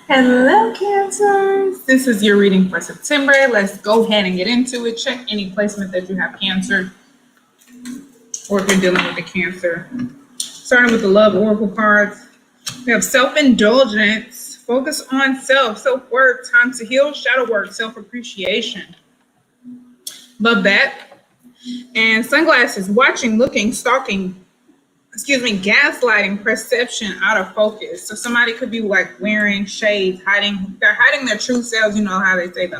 Hello, Cancers. This is your reading for September. Let's go ahead and get into it. Check any placement that you have Cancer, or if you're dealing with the Cancer. Starting with the Love Oracle cards, we have self-indulgence, focus on self-worth, time to heal, shadow work, self-appreciation. Love that. And sunglasses, watching, looking, stalking, gaslighting, perception, out of focus. So somebody could be like wearing shades, they're hiding their true selves. You know how they say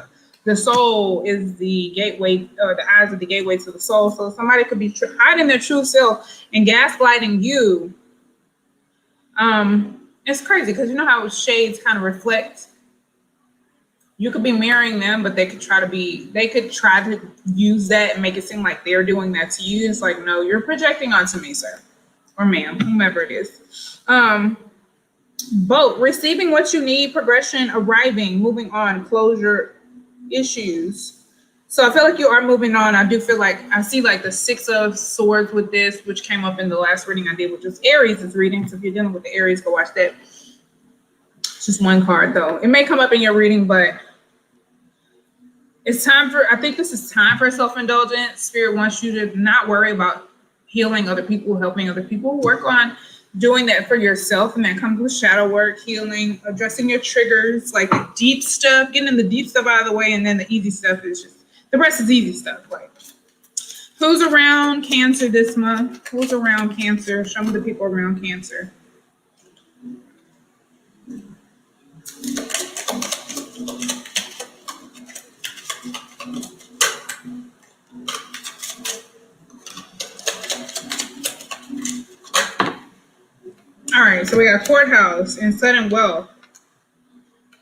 the soul is the gateway, or the eyes are the gateway to the soul. So somebody could be hiding their true self and gaslighting you. It's crazy because you know how shades kind of reflect. You could be mirroring them, but they could try to use that and make it seem like they're doing that to you. It's like, no, you're projecting onto me, sir. Or ma'am, whomever it is. Both receiving what you need, progression, arriving, moving on, closure, issues. So I feel like you are moving on. I do feel like I see like the Six of Swords with this, which came up in the last reading I did, which was Aries' reading. So if you're dealing with the Aries, go watch that. It's just one card though. It may come up in your reading, but it's time for, I think this is time for self-indulgence. Spirit wants you to not worry about healing other people, helping other people. Work on doing that for yourself, and that comes with shadow work, healing, addressing your triggers, like the deep stuff, getting the deep stuff out of the way, and then the easy stuff is just, the rest is easy stuff. Like, who's around Cancer this month? Who's around Cancer? Show me the people around Cancer. All right, so we got courthouse and sudden wealth.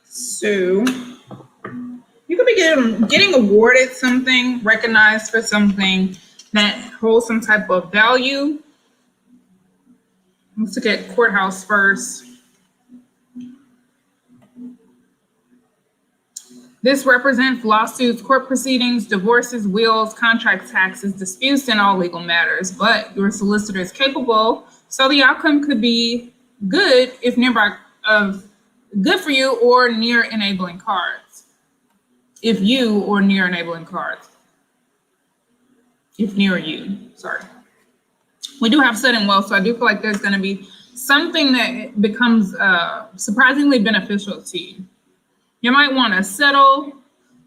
So you could be getting awarded something, recognized for something that holds some type of value. Let's look at courthouse first. This represents lawsuits, court proceedings, divorces, wills, contract taxes, disputes, and all legal matters. But your solicitor is capable, so the outcome could be good if nearby, good for you or near enabling cards. If you or near enabling cards. If near you, sorry. We do have sudden wealth, so I do feel like there's going to be something that becomes surprisingly beneficial to you. You might want to settle.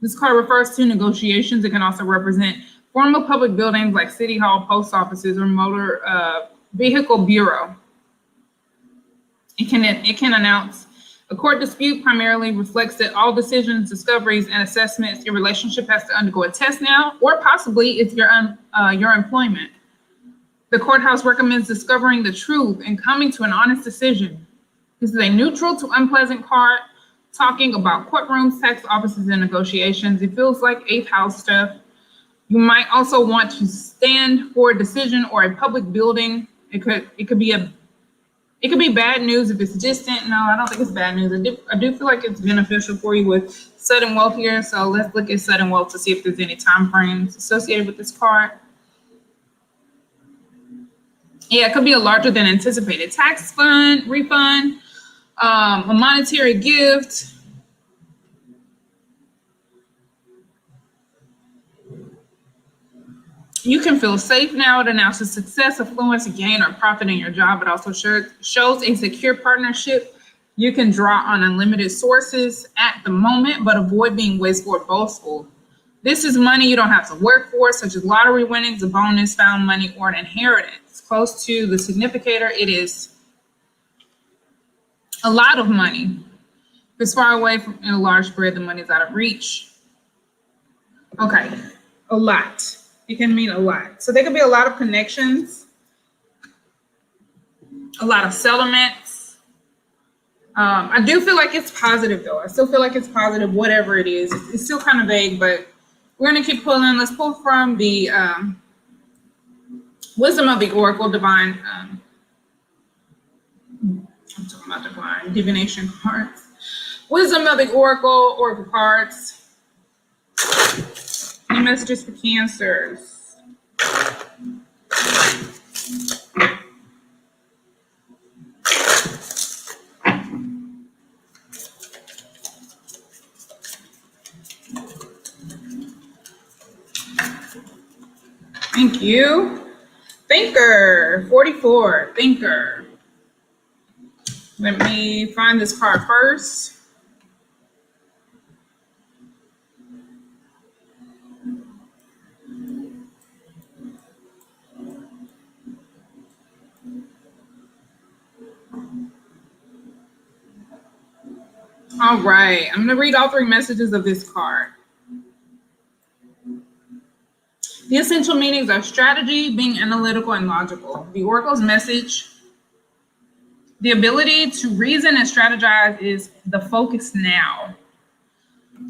This card refers to negotiations. It can also represent formal public buildings like city hall, post offices, or motor vehicle bureau. It can announce a court dispute primarily reflects that all decisions, discoveries, and assessments, your relationship has to undergo a test now, or possibly it's your employment. The courthouse recommends discovering the truth and coming to an honest decision. This is a neutral to unpleasant card, talking about courtrooms, tax offices, and negotiations. It feels like 8th house stuff. You might also want to stand for a decision or a public building. It could be bad news if it's distant. No, I don't think it's bad news. I do feel like it's beneficial for you with sudden wealth here. So let's look at sudden wealth to see if there's any time frames associated with this card. Yeah, it could be a larger than anticipated tax refund, a monetary gift. You can feel safe now. It announces success, affluence, gain, or profit in your job. It also shows a secure partnership. You can draw on unlimited sources at the moment, but avoid being wasteful or boastful. This is money you don't have to work for, such as lottery winnings, a bonus, found money, or an inheritance. Close to the significator, it is a lot of money. If it's far away from in a large spread, the money is out of reach. Okay, a lot. It can mean a lot. So there could be a lot of connections, a lot of settlements. I do feel like it's positive, though. I still feel like it's positive, whatever it is. It's still kind of vague, but we're going to keep pulling. Let's pull from the Wisdom of the Oracle, Divine. I'm talking about Divine Divination cards. Wisdom of the Oracle cards. Any messages for Cancers? Thank you. Thinker, 44, thinker. Let me find this card first. All right, I'm going to read all three messages of this card. The essential meanings are strategy, being analytical and logical. The Oracle's message, the ability to reason and strategize is the focus now.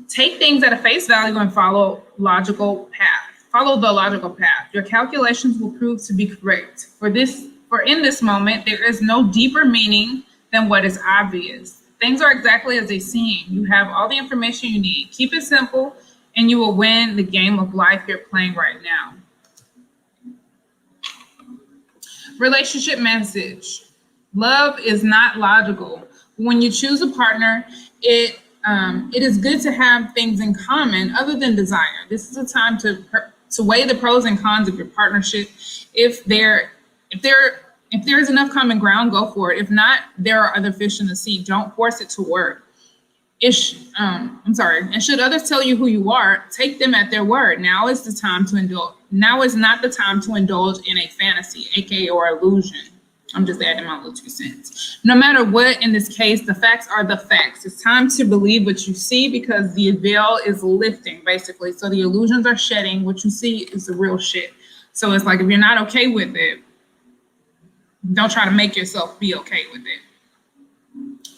Take things at a face value and follow the logical path. Your calculations will prove to be correct. For in this moment, there is no deeper meaning than what is obvious. Things are exactly as they seem. You have all the information you need. Keep it simple, and you will win the game of life you're playing right now. Relationship message. Love is not logical. When you choose a partner, it is good to have things in common other than desire. This is a time to weigh the pros and cons of your partnership. If there is enough common ground, go for it. If not, there are other fish in the sea. Don't force it to work. And should others tell you who you are, take them at their word. Now is the time to indulge. Now is not the time to indulge in a fantasy, aka or illusion. I'm just adding my little 2 cents. No matter what, in this case, the facts are the facts. It's time to believe what you see because the veil is lifting, basically. So the illusions are shedding. What you see is the real shit. So it's like if you're not okay with it, don't try to make yourself be okay with it.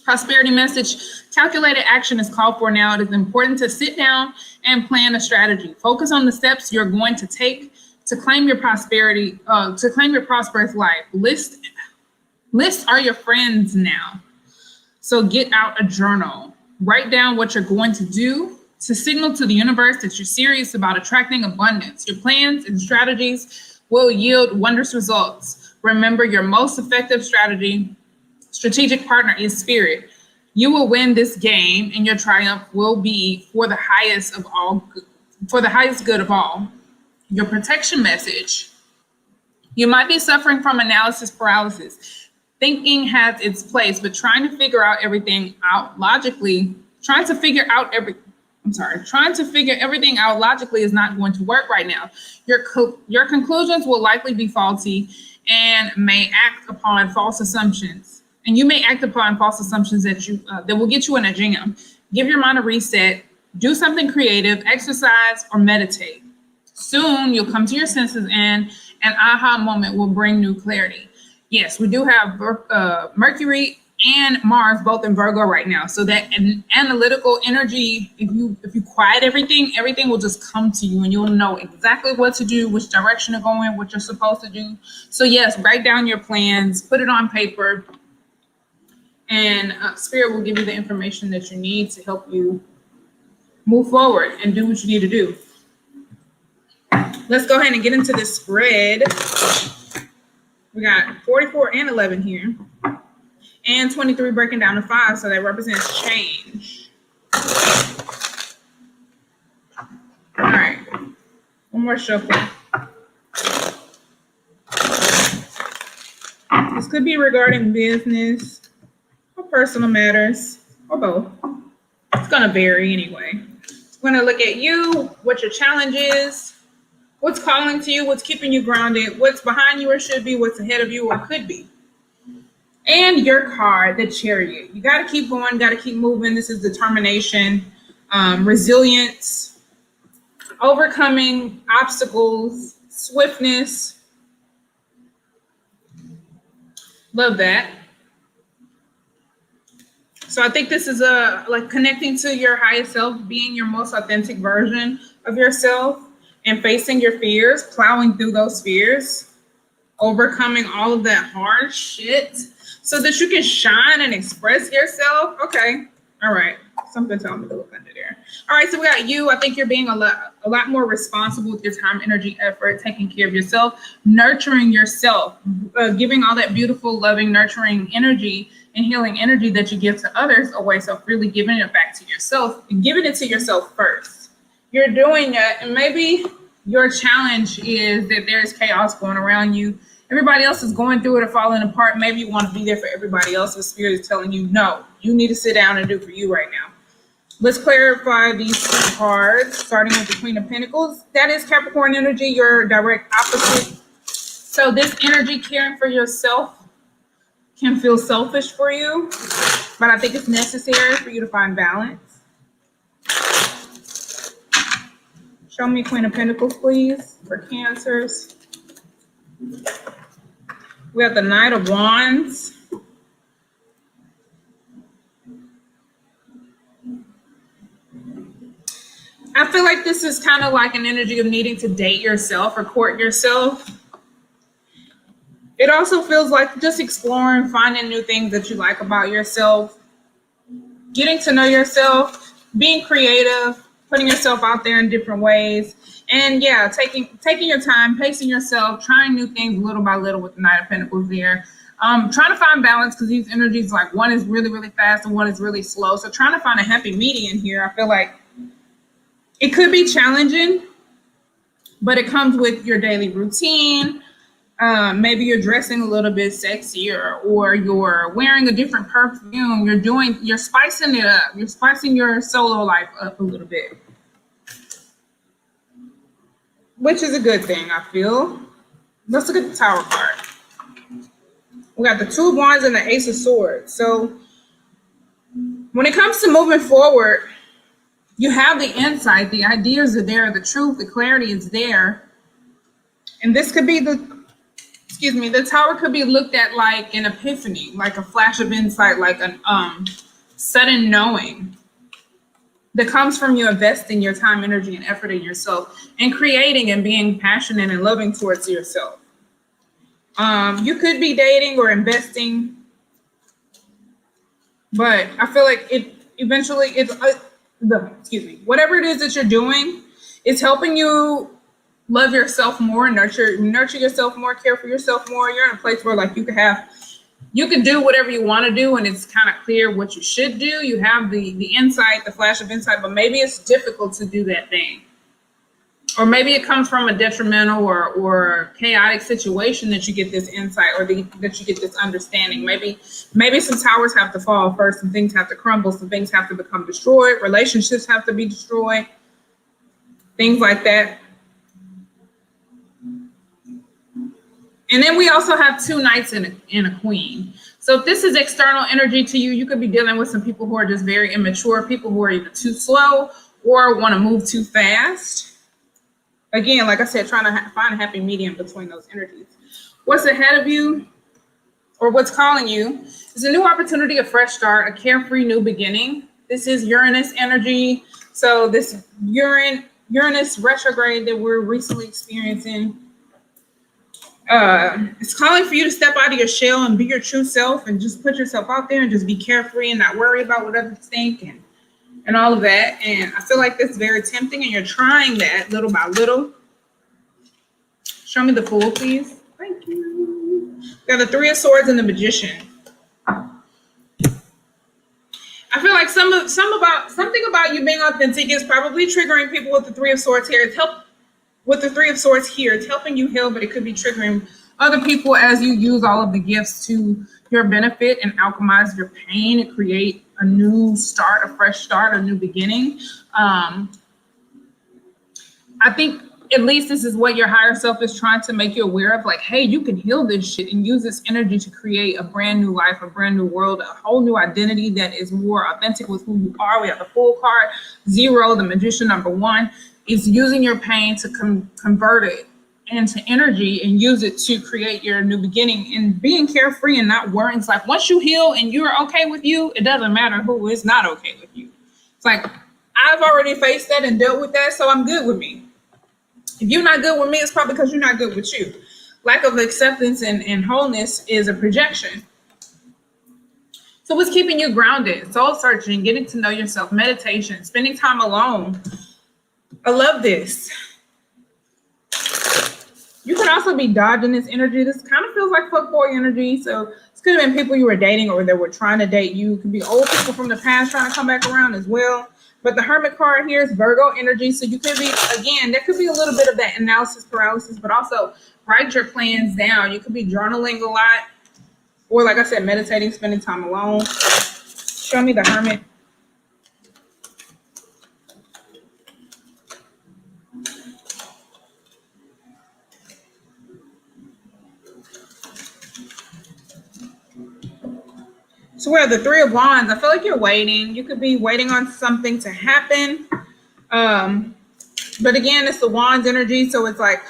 Prosperity message. Calculated action is called for now. It is important to sit down and plan a strategy. Focus on the steps you're going to take to claim your prosperity, to claim your prosperous life. Lists are your friends now. So get out a journal. Write down what you're going to do to signal to the universe that you're serious about attracting abundance. Your plans and strategies will yield wondrous results. Remember, your most effective strategic partner is spirit. You will win this game, and your triumph will be for the highest good of all. Your protection message. You might be suffering from analysis paralysis. Thinking has its place, but trying to figure everything out logically is not going to work right now. Your conclusions will likely be faulty and may act upon false assumptions. And you may act upon false assumptions that will get you in a jam. Give your mind a reset. Do something creative, exercise, or meditate. Soon you'll come to your senses and an aha moment will bring new clarity. Yes, we do have Mercury and Mars both in Virgo right now. So that analytical energy, if you quiet everything will just come to you and you'll know exactly what to do, which direction to go in, what you're supposed to do. So yes, write down your plans, put it on paper, and Spirit will give you the information that you need to help you move forward and do what you need to do. Let's go ahead and get into this spread. We got 44 and 11 here, and 23 breaking down to 5, so that represents change. All right, one more shuffle. This could be regarding business or personal matters, or both. It's gonna vary anyway. We're gonna look at you, what your challenge is, what's calling to you, what's keeping you grounded, what's behind you or should be, what's ahead of you or could be. And your card, the Chariot. You got to keep going, got to keep moving. This is determination, resilience, overcoming obstacles, swiftness. Love that. So I think this is like connecting to your highest self, being your most authentic version of yourself, and facing your fears, plowing through those fears, overcoming all of that hard shit so that you can shine and express yourself. Okay. All right. Something telling me to look under there. All right. So we got you. I think you're being a lot more responsible with your time, energy, effort, taking care of yourself, nurturing yourself, giving all that beautiful, loving, nurturing energy and healing energy that you give to others away. So really giving it back to yourself and giving it to yourself first. You're doing it, and maybe Your challenge is that there's chaos going around you. Everybody else is going through it or falling apart. Maybe you want to be there for everybody else, but Spirit is telling you, no, you need to sit down and do for you right now. Let's clarify these two cards, starting with the Queen of Pentacles. That is Capricorn energy, your direct opposite. So this energy, caring for yourself, can feel selfish for you, but I think it's necessary for you to find balance. Show me Queen of Pentacles, please, for Cancers. We have the Knight of Wands. I feel like this is kind of like an energy of needing to date yourself or court yourself. It also feels like just exploring, finding new things that you like about yourself, getting to know yourself, being creative, putting yourself out there in different ways. And yeah, taking your time, pacing yourself, trying new things little by little with the Knight of Pentacles there. Trying to find balance because these energies, like one is really, really fast and one is really slow. So trying to find a happy median here, I feel like it could be challenging, but it comes with your daily routine. Maybe you're dressing a little bit sexier, or you're wearing a different perfume. You're spicing it up. You're spicing your solo life up a little bit, which is a good thing, I feel. Let's look at the Tower card. We got the Two of Wands and the Ace of Swords. So when it comes to moving forward, you have the insight, the ideas are there, the truth, the clarity is there. And this could be the Tower could be looked at like an epiphany, like a flash of insight, like an sudden knowing that comes from you investing your time, energy, and effort in yourself and creating and being passionate and loving towards yourself. You could be dating or investing, but I feel like whatever it is that you're doing, it's helping you love yourself more, nurture yourself more, care for yourself more. You're in a place where like you can do whatever you want to do, and it's kind of clear what you should do. You have the insight, the flash of insight, but maybe it's difficult to do that thing. Or maybe it comes from a detrimental or chaotic situation that you get this insight, or that you get this understanding. Maybe some towers have to fall first, some things have to crumble, some things have to become destroyed, relationships have to be destroyed, things like that. And then we also have two knights and a queen. So if this is external energy to you, you could be dealing with some people who are just very immature, people who are either too slow or want to move too fast. Again, like I said, trying to find a happy medium between those energies. What's ahead of you, or what's calling you, is a new opportunity, a fresh start, a carefree new beginning. This is Uranus energy. So this Uranus retrograde that we're recently experiencing, it's calling for you to step out of your shell and be your true self and just put yourself out there and just be carefree and not worry about what others think and all of that. And I feel like that's very tempting, and you're trying that little by little. Show me the Fool, please. Thank you. We got the Three of Swords and the Magician. I feel like something about you being authentic is probably triggering people with the Three of Swords here. It's helping you heal, but it could be triggering other people as you use all of the gifts to your benefit and alchemize your pain and create a new start, a fresh start, a new beginning. I think at least this is what your higher self is trying to make you aware of. Like, hey, you can heal this shit and use this energy to create a brand new life, a brand new world, a whole new identity that is more authentic with who you are. We have the Fool card, 0, the Magician, number 1. Is using your pain to convert it into energy and use it to create your new beginning, and being carefree and not worrying. It's like once you heal and you're okay with you, it doesn't matter who is not okay with you. It's like I've already faced that and dealt with that, so I'm good with me. If you're not good with me, it's probably because you're not good with you. Lack of acceptance and wholeness is a projection. So what's keeping you grounded? Soul searching, getting to know yourself, meditation, spending time alone. I love this. You can also be dodging this energy. This kind of feels like fuckboy energy. So this could have been people you were dating or that were trying to date you. It could be old people from the past trying to come back around as well. But the Hermit card here is Virgo energy. So you could be, again, there could be a little bit of that analysis paralysis, but also write your plans down. You could be journaling a lot, or like I said, meditating, spending time alone. Show me the Hermit. So we have the Three of Wands. I feel like you're waiting. You could be waiting on something to happen. But again, it's the Wands energy. So it's like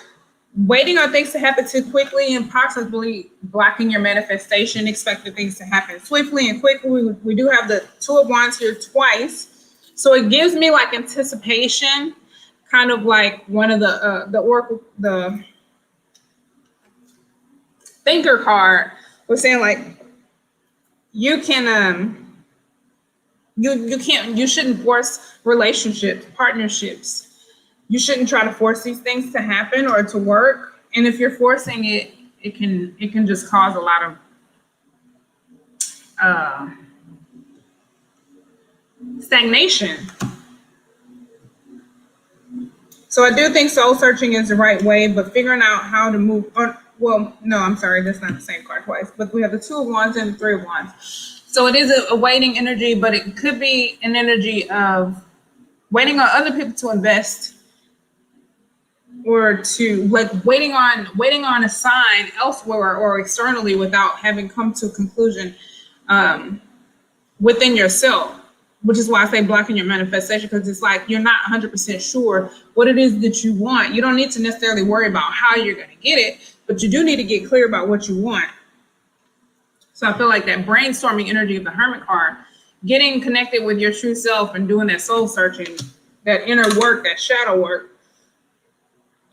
waiting on things to happen too quickly and possibly blocking your manifestation, expecting things to happen swiftly and quickly. We do have the Two of Wands here twice. So it gives me like anticipation, kind of like one of the Oracle, the Thinker card was saying like, you shouldn't force relationships, partnerships. You shouldn't try to force these things to happen or to work. And if you're forcing it, it can just cause a lot of stagnation. So I do think soul searching is the right way, but figuring out how to move on. Well, no, I'm sorry, that's not the same card twice, but we have the Two of Wands and the Three of Wands. So it is a waiting energy, but it could be an energy of waiting on other people to invest, or to like waiting on a sign elsewhere or externally without having come to a conclusion within yourself, which is why I say blocking your manifestation, because it's like you're not 100% sure what it is that you want. You don't need to necessarily worry about how you're going to get it, but you do need to get clear about what you want. So I feel like that brainstorming energy of the Hermit card, getting connected with your true self and doing that soul searching, that inner work, that shadow work.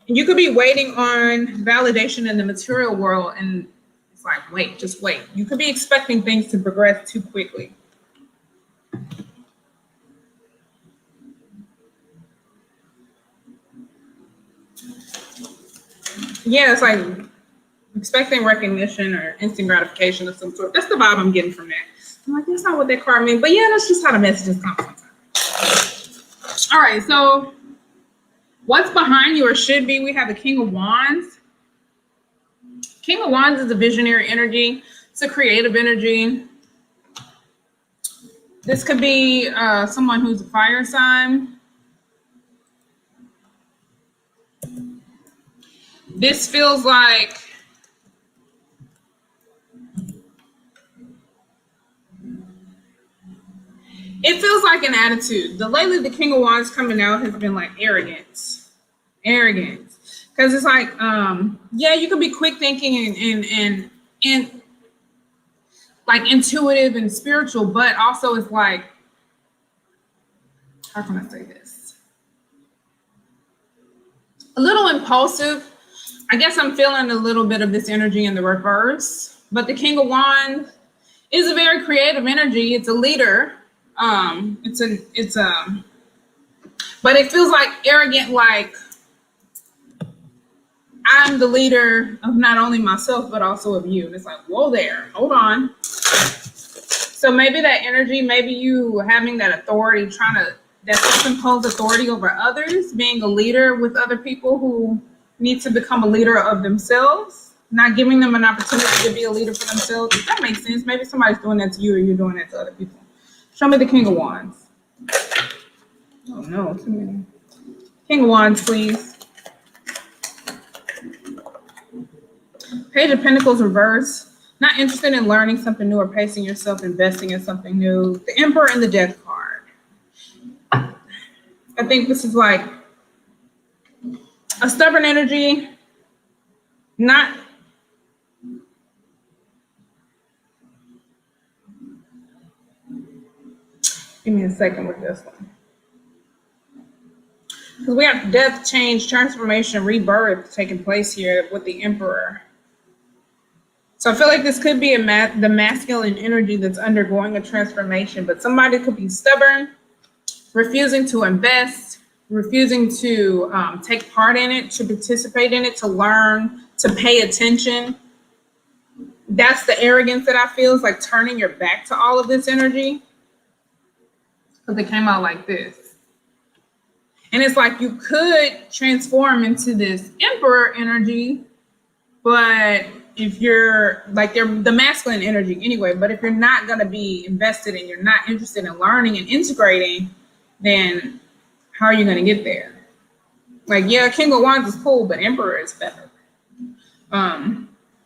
And you could be waiting on validation in the material world, and it's like, wait, just wait. You could be expecting things to progress too quickly. Yeah, it's like expecting recognition or instant gratification of some sort. That's the vibe I'm getting from that. I'm like, that's not what that card means. But yeah, that's just how the messages come sometimes. All right, so what's behind you or should be? We have the King of Wands. King of Wands is a visionary energy. It's a creative energy. This could be someone who's a fire sign. This feels like an attitude. Lately, the King of Wands coming out has been like arrogance. Because it's like, yeah, you can be quick thinking and like intuitive and spiritual, but also it's like, how can I say this? A little impulsive. I guess I'm feeling a little bit of this energy in the reverse, but the King of Wands is a very creative energy. It's a leader. But it feels like arrogant, like I'm the leader of not only myself, but also of you. And it's like, whoa there, hold on. So maybe that energy, maybe you having that authority, that self-imposed authority over others, being a leader with other people who need to become a leader of themselves, not giving them an opportunity to be a leader for themselves. If that makes sense. Maybe somebody's doing that to you or you're doing that to other people. Show me the King of Wands. Oh no, too many. King of Wands, please. Page of Pentacles reverse. Not interested in learning something new or pacing yourself, investing in something new. The Emperor and the Death card. I think this is like a stubborn energy. Not give me a second with this one. Because we have death, change, transformation, rebirth taking place here with the Emperor. So I feel like this could be the masculine energy that's undergoing a transformation, but somebody could be stubborn, refusing to invest, refusing to take part in it, to participate in it, to learn, to pay attention. That's the arrogance that I feel, is like turning your back to all of this energy. Because it came out like this. And it's like you could transform into this Emperor energy, but if you're like the masculine energy anyway, but if you're not going to be invested and you're not interested in learning and integrating, then how are you going to get there? Like, yeah, King of Wands is cool, but Emperor is better.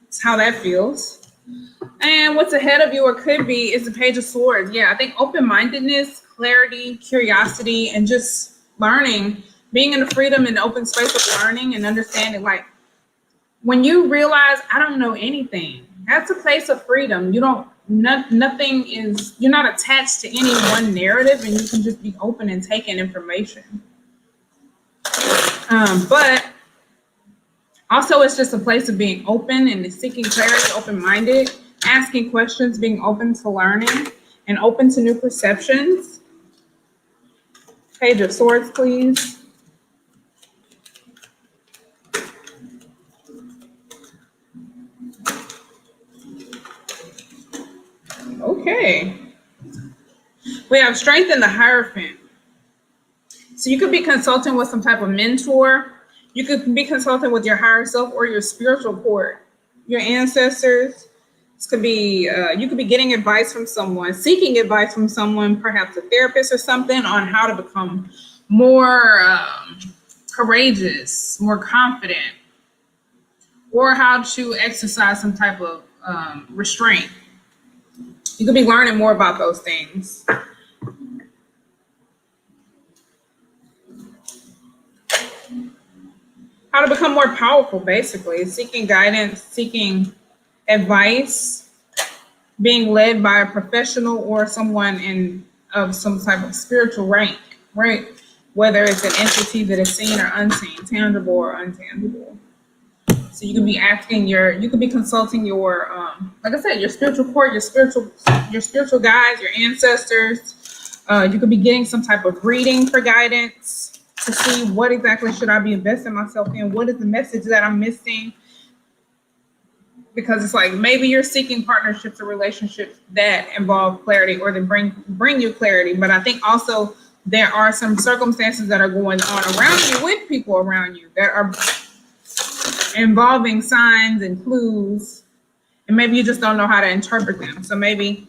It's how that feels. And what's ahead of you or could be is the Page of Swords. Yeah, I think open-mindedness, clarity, curiosity, and just learning, being in the freedom and open space of learning and understanding. Like, when you realize I don't know anything, that's a place of freedom. Nothing is, you're not attached to any one narrative, and you can just be open and take in information. But also, it's just a place of being open and seeking clarity, open-minded, asking questions, being open to learning, and open to new perceptions. Page of Swords, please. Okay. We have Strength in the Hierophant. So you could be consulting with some type of mentor. You could be consulting with your higher self or your spiritual court, your ancestors. This could be, you could be getting advice from someone, seeking advice from someone, perhaps a therapist or something, on how to become more courageous, more confident, or how to exercise some type of restraint. You could be learning more about those things. How to become more powerful, basically. Seeking guidance, seeking advice, being led by a professional or someone of some type of spiritual rank, right? Whether it's an entity that is seen or unseen, tangible or untangible. So you could be asking you could be consulting your, like I said, your spiritual court, your spiritual guides, your ancestors. You could be getting some type of reading for guidance to see what exactly should I be investing myself in? What is the message that I'm missing? Because it's like maybe you're seeking partnerships or relationships that involve clarity or that bring you clarity. But I think also there are some circumstances that are going on around you with people around you that are involving signs and clues, and maybe you just don't know how to interpret them. So maybe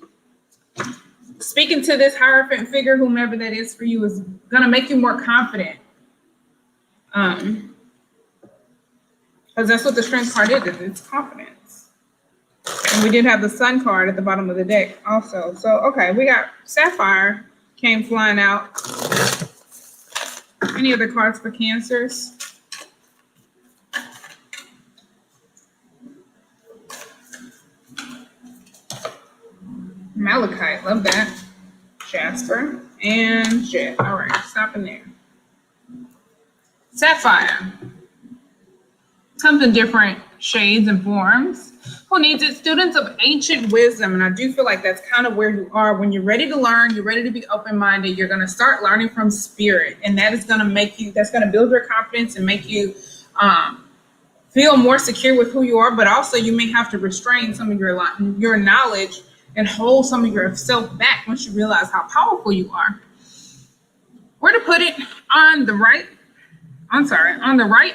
speaking to this Hierophant figure, whomever that is for you, is going to make you more confident. Because that's what the Strength card is, it's confidence. And we did have the Sun card at the bottom of the deck also. So, okay, we got Sapphire came flying out. Any other cards for Cancers? Malachite, love that. Jasper and Jet. All right, stopping there. Sapphire. Comes in different shades and forms. Who needs it? Students of ancient wisdom. And I do feel like that's kind of where you are. When you're ready to learn, you're ready to be open-minded, you're going to start learning from spirit. And that is going to that's going to build your confidence and make you feel more secure with who you are. But also you may have to restrain some of your knowledge and hold some of yourself back once you realize how powerful you are. Where to put it? On the right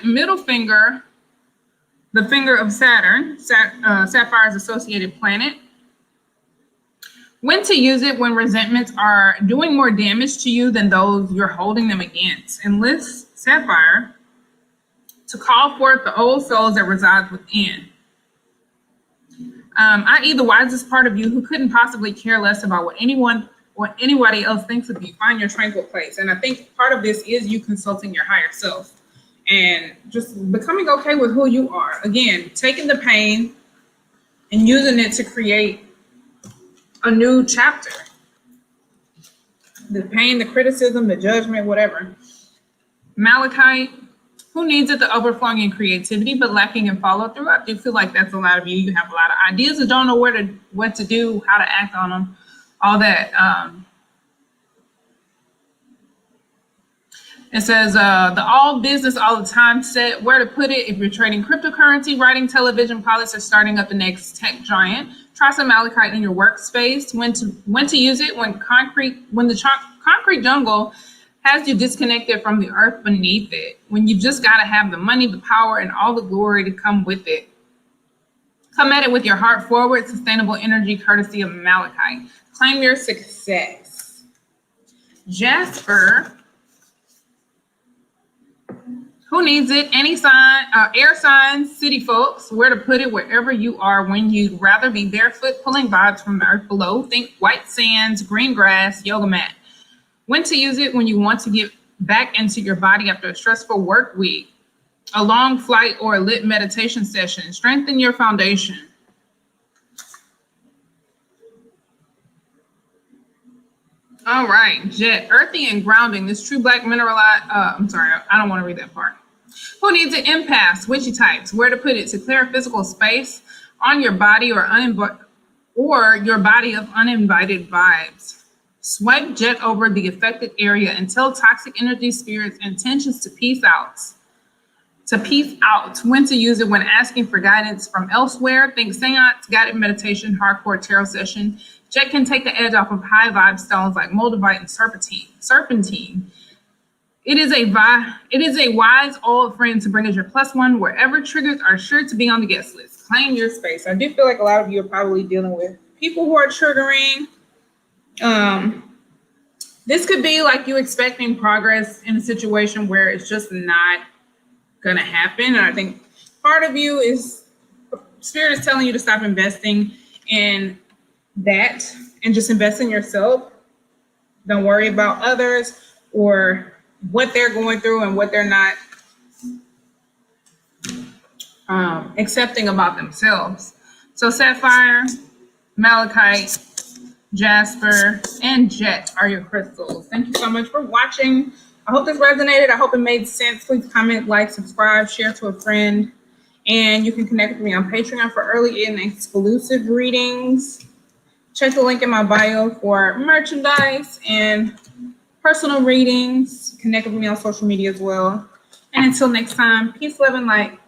middle finger, the finger of Saturn, Sapphire's associated planet. When to use it? When resentments are doing more damage to you than those you're holding them against. Enlist Sapphire to call forth the old souls that reside within. I.e. the wisest part of you who couldn't possibly care less about what anybody else thinks of you. Find your tranquil place. And I think part of this is you consulting your higher self and just becoming okay with who you are. Again, taking the pain and using it to create a new chapter. The pain, the criticism, the judgment, whatever. Malachite. Who needs it? The overflowing in creativity, but lacking in follow through. I do feel like that's a lot of you. You have a lot of ideas and don't know what to do, how to act on them, all that. It says the all business, all the time set. Where to put it? If you're trading cryptocurrency, writing television pilots, or starting up the next tech giant, try some malachite in your workspace. When to use it? When the concrete jungle has you disconnected from the earth beneath it, when you just got to have the money, the power, and all the glory to come with it. Come at it with your heart forward, sustainable energy, courtesy of Malachite. Claim your success. Jasper. Who needs it? Any sign, air signs, city folks, where to put it wherever you are when you'd rather be barefoot, pulling vibes from the earth below. Think white sands, green grass, yoga mat. When to use it when you want to get back into your body after a stressful work week, a long flight, or a lit meditation session. Strengthen your foundation. All right, Jet, earthy and grounding. This true black mineralized, I'm sorry, I don't want to read that part. Who needs an impasse? Witchy types. Where to put it? To clear physical space on your body or your body of uninvited vibes. Swipe Jet over the affected area until toxic energy, spirits, and tensions to peace out. When to use it when asking for guidance from elsewhere. Think seance, guided meditation, hardcore tarot session. Jet can take the edge off of high vibe stones like moldavite and serpentine. It is a wise old friend to bring as your +1 wherever triggers are sure to be on the guest list. Claim your space. I do feel like a lot of you are probably dealing with people who are triggering. This could be like you expecting progress in a situation where it's just not gonna happen. And I think part of you is Spirit is telling you to stop investing in that and just invest in yourself. Don't worry about others or what they're going through and what they're not accepting about themselves. So Sapphire, Malachite, Jasper, and Jet are your crystals. Thank you so much for watching. I hope this resonated. I hope it made sense. Please comment, like, subscribe, share to a friend. And you can connect with me on Patreon for early and exclusive readings. Check the link in my bio for merchandise and personal readings. Connect with me on social media as well. And until next time, peace, love, and light.